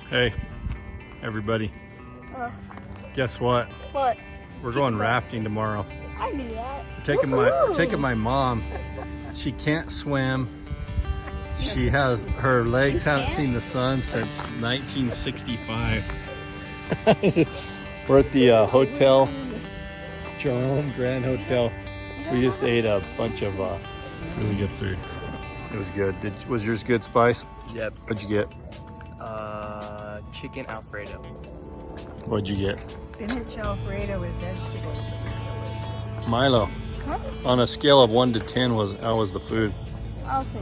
Hey, everybody. Guess what? What? We're going rafting tomorrow. I knew that. Taking my mom. She can't swim. She has her legs haven't seen the sun since 1965. We're at the hotel, Jerome Grand Hotel. We just ate a bunch of really good food. It was good. Was yours good, Spice? Yep. What'd you get? Chicken Alfredo. What'd you get? Spinach Alfredo with vegetables. Milo. Huh? On a scale of 1 to 10, how was the food? I'll say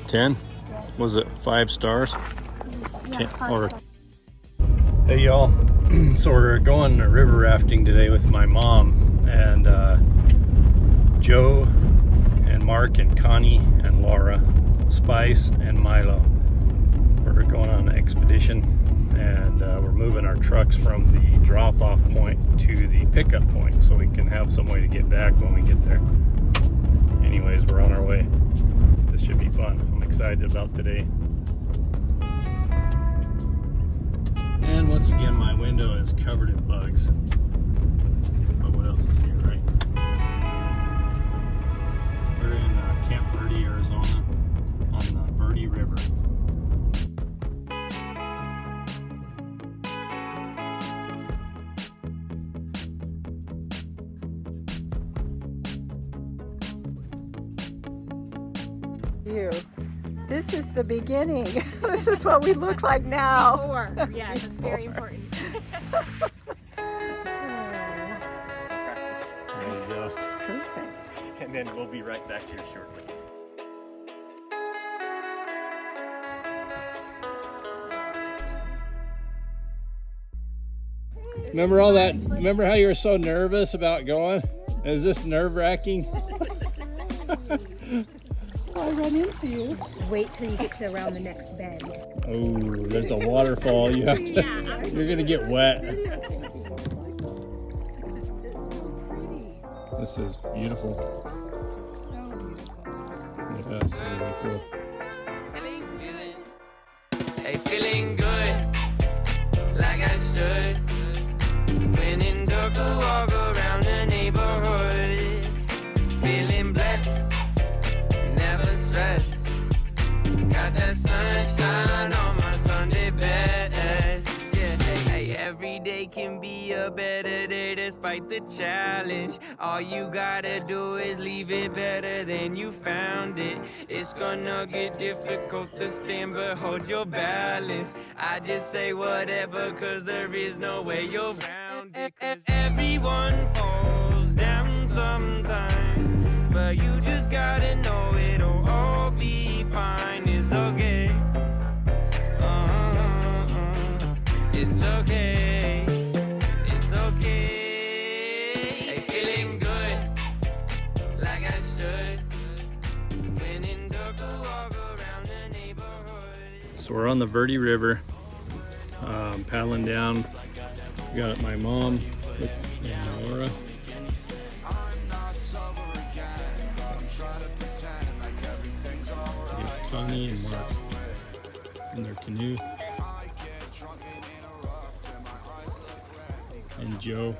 10? Yeah. Was it 5 stars? 10. Yeah, Or... Hey y'all, so we're going river rafting today with my mom and Joe and Mark and Connie and Laura, Spice and Milo. We're going on an expedition and we're moving our trucks from the drop-off point to the pickup point so we can have some way to get back when we get there. Anyways, we're on our way. This should be fun. I'm excited about today. And once again, my window is covered in bugs. But what else is here, right? We're in Camp Verde, Arizona, on the Verde River. This is the beginning. This is what we look like now. Before. Yeah, that's very important. There you go. Perfect. And then we'll be right back here shortly. Remember all that? Remember how you were so nervous about going? Is this nerve-wracking? I run into you. Wait till you get to around the next bend. Oh, there's a waterfall. You have to. You're gonna get wet. This is beautiful. Yeah, it's really cool. Hey, feeling good, like I should. When in dark, I walk around the neighborhood. Feeling blessed, never stressed. Got that sunshine on my Sunday best. Yeah, hey, every day can be a better day despite the challenge. All you gotta do is leave it better than you found it. It's gonna get difficult to stand, but hold your balance. I just say whatever, cause there is no way you're around it. Everyone falls down sometimes, but you just gotta know it'll all be fine. It's okay. It's okay. It's okay. Hey, feeling good, like I should. When in dark, I walk around the neighborhood. So we're on the Verde River, paddling down. We got my mom and Laura. We have Connie and Mark in their canoe. And Joe.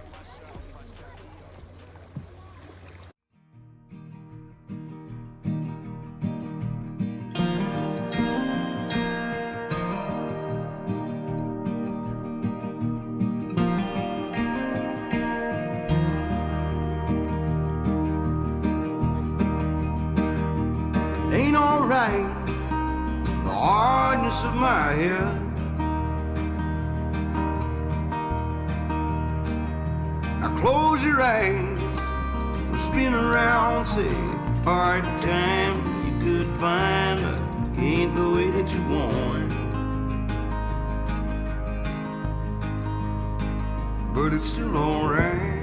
Ain't alright, the hardness of my head. Now close your eyes, we'll spin around, say hard time you could find, but ain't the way that you want. But it's still alright.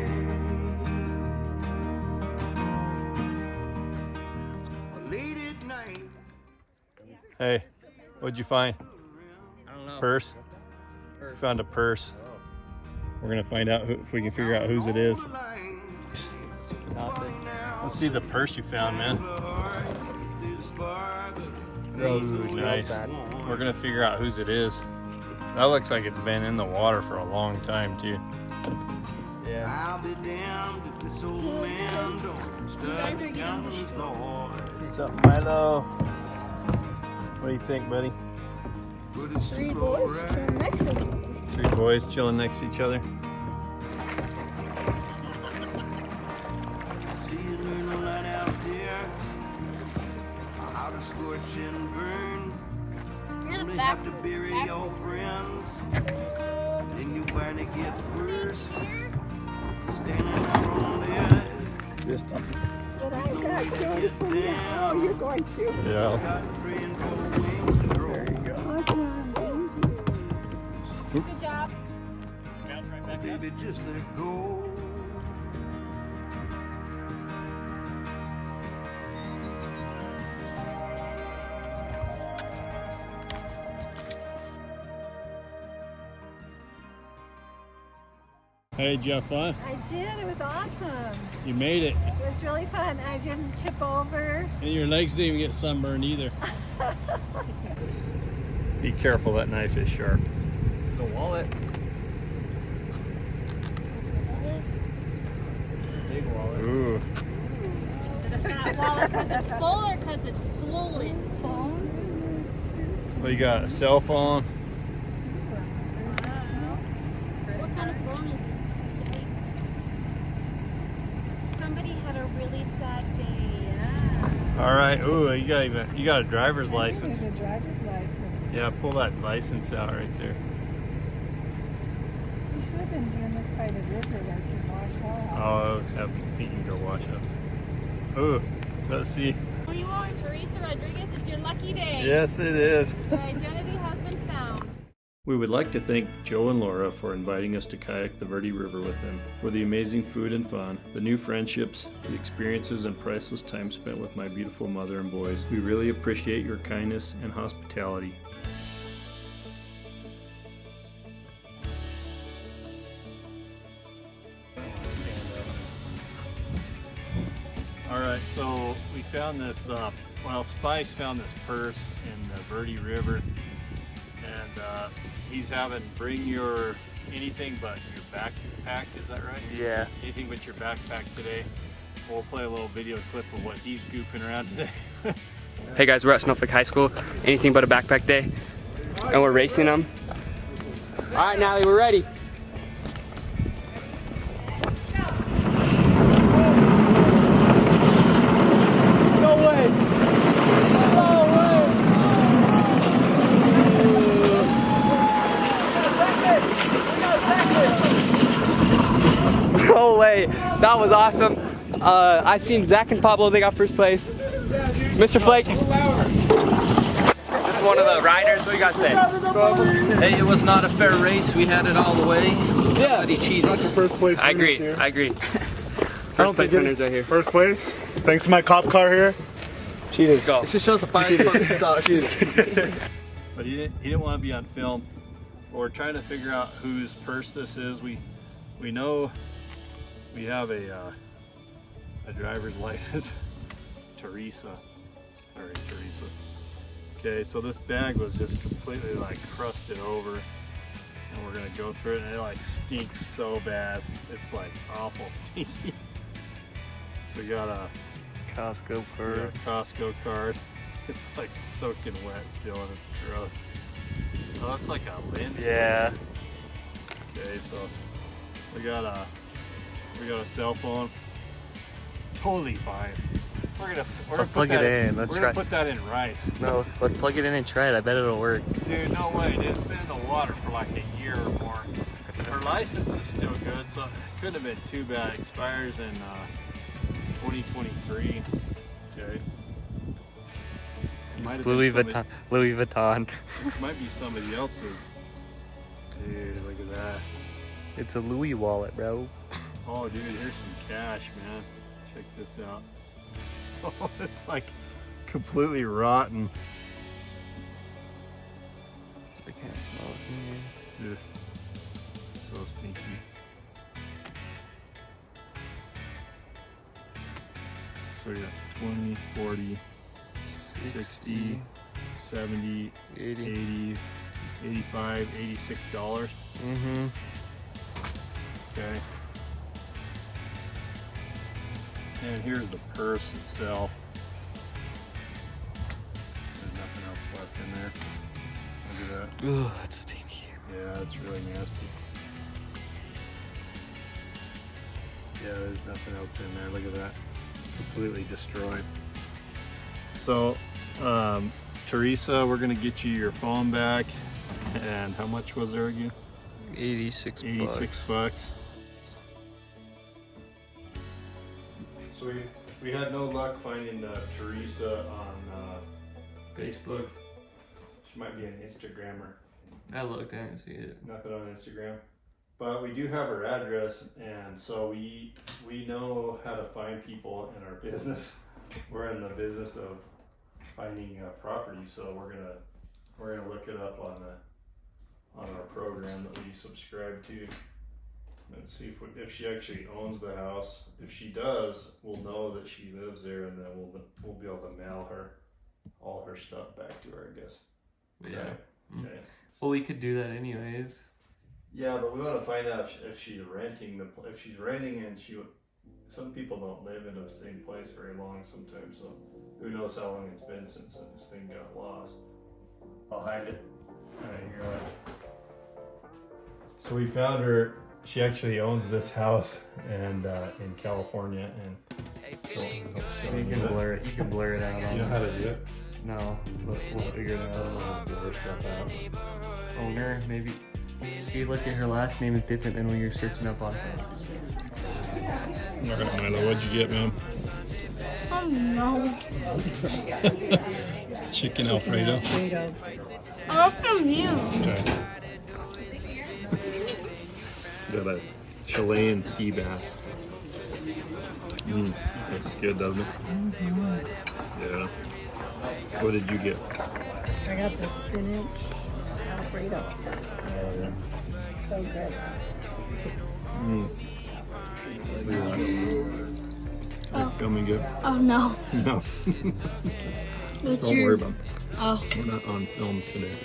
Hey, what'd you find? I don't know. Purse? Found a purse. We're gonna find out if we can figure out whose it is. Nothing. Let's see the purse you found, man. Gross. Ooh, It smells nice. bad. We're gonna figure out whose it is. That looks like it's been in the water for a long time too. Yeah. I'll be damned if this old man don't start to count his Lord. What's up, Milo? What do you think, buddy? But it's Three too boys alright. chilling next to me. 3 boys chilling next to each other. See you learn a lot out there. How to scorch and burn. You're the Only back. have to bury your friends. And you find it gets worse. Standing out on the edge. Just But I'm not going to. Oh, you're going to. yeah. Got praying for wings to grow. There you go. Awesome. Good job. Baby, just let go. Hey, did you have fun? I did. It was awesome. You made it. It was really fun. I didn't tip over. And your legs didn't even get sunburned either. Be careful, that knife is sharp. The wallet. Big wallet. Ooh. It's not wallet because it's full or because it's swollen. Well, you got a cell phone. What kind of phone is it? Somebody had a really sad day. Yeah. All right. Ooh, you got a driver's license. A driver's license. Yeah, pull that license out right there. We should have been doing this by the river where you can wash off. Oh, let's have you can go wash up. Ooh, let's see. What do you want? Teresa Rodriguez, it's your lucky day. Yes, it is. Your identity has been found. We would like to thank Joe and Laura for inviting us to kayak the Verde River with them, for the amazing food and fun, the new friendships, the experiences, and priceless time spent with my beautiful mother and boys. We really appreciate your kindness and hospitality. Alright, so we found this, Spice found this purse in the Verde River, and he's having bring your anything but your backpack, is that right? Yeah. Anything but your backpack today. We'll play a little video clip of what he's goofing around today. Hey guys, we're at Snowflake High School. Anything but a backpack day. And we're racing them. Alright, Natalie, we're ready. No way! No way! No way! That was awesome. I seen Zach and Pablo, they got first place. Mr. Flake. Just one of the riders, what do you got to say? Hey, it was not a fair race. We had it all the way. Yeah. Somebody cheated. First place. I agree, I agree. First place winners right here. First place. Thanks to my cop car here. Cheaters. Go. This just shows the fire fucking sucks. But he didn't want to be on film. We're trying to figure out whose purse this is. We know we have a driver's license. Teresa. Sorry, Teresa. Okay, so this bag was just completely like crusted over, and we're gonna go through it, and it like stinks so bad. It's like awful stinky. So we got a Costco card. It's like soaking wet still, and it's gross. Oh, that's like a lens. Yeah. Okay, so we got a cell phone. Totally fine. Let's plug it in. Let's we're try. gonna put that in rice. No, let's plug it in and try it. I bet it'll work. Dude, no way. Dude, it's been in the water for like a year or more. Her license is still good, so it couldn't have been too bad. It expires in 2023. Okay. It's Louis Vuitton. Louis Vuitton. This might be somebody else's. Dude, look at that. It's a Louis wallet, bro. Oh, dude, here's some cash, man. Check this out. Oh, it's like completely rotten. I can't smell it from here. Ugh. So stinky. So we got 20, 40, 60, 70, 80, $85, $86. Mm-hmm. Okay. And here's the purse itself. There's nothing else left in there. Look at that. Ugh, that's stinky. Yeah, it's really nasty. Yeah, there's nothing else in there. Look at that. Completely destroyed. So, Teresa, we're gonna get you your phone back. And how much was there again? 86 $86. So we had no luck finding Teresa on Facebook. She might be an Instagrammer. I looked, I didn't see it. Nothing on Instagram. But we do have her address, and so we know how to find people in our business. We're in the business of finding property, so we're gonna look it up on our program that we subscribe to, and see if she actually owns the house. If she does, we'll know that she lives there, and then we'll be able to mail her all her stuff back to her, I guess. Yeah. Okay. Well, we could do that anyways. Yeah, but we want to find out if she's renting if she's renting, and some people don't live in the same place very long sometimes, so who knows how long it's been since this thing got lost. I'll hide it. Alright, here. So we found her. She actually owns this house and in California, and You can blur it. You can blur it out. You know how to do it? No, but we'll figure it out. We'll blur stuff out. Owner, maybe. See, look at her last name is different than when you're searching up on her. Alright, Milo, what'd you get, man? Oh no. Chicken Alfredo. I'm from you. Okay. Got a Chilean sea bass. Looks good, doesn't it? Yeah. What did you get? I got the spinach Alfredo. Oh, yeah. So good. Filming good? Oh no. No. What's Don't your... worry about it. Oh. We're not on film today.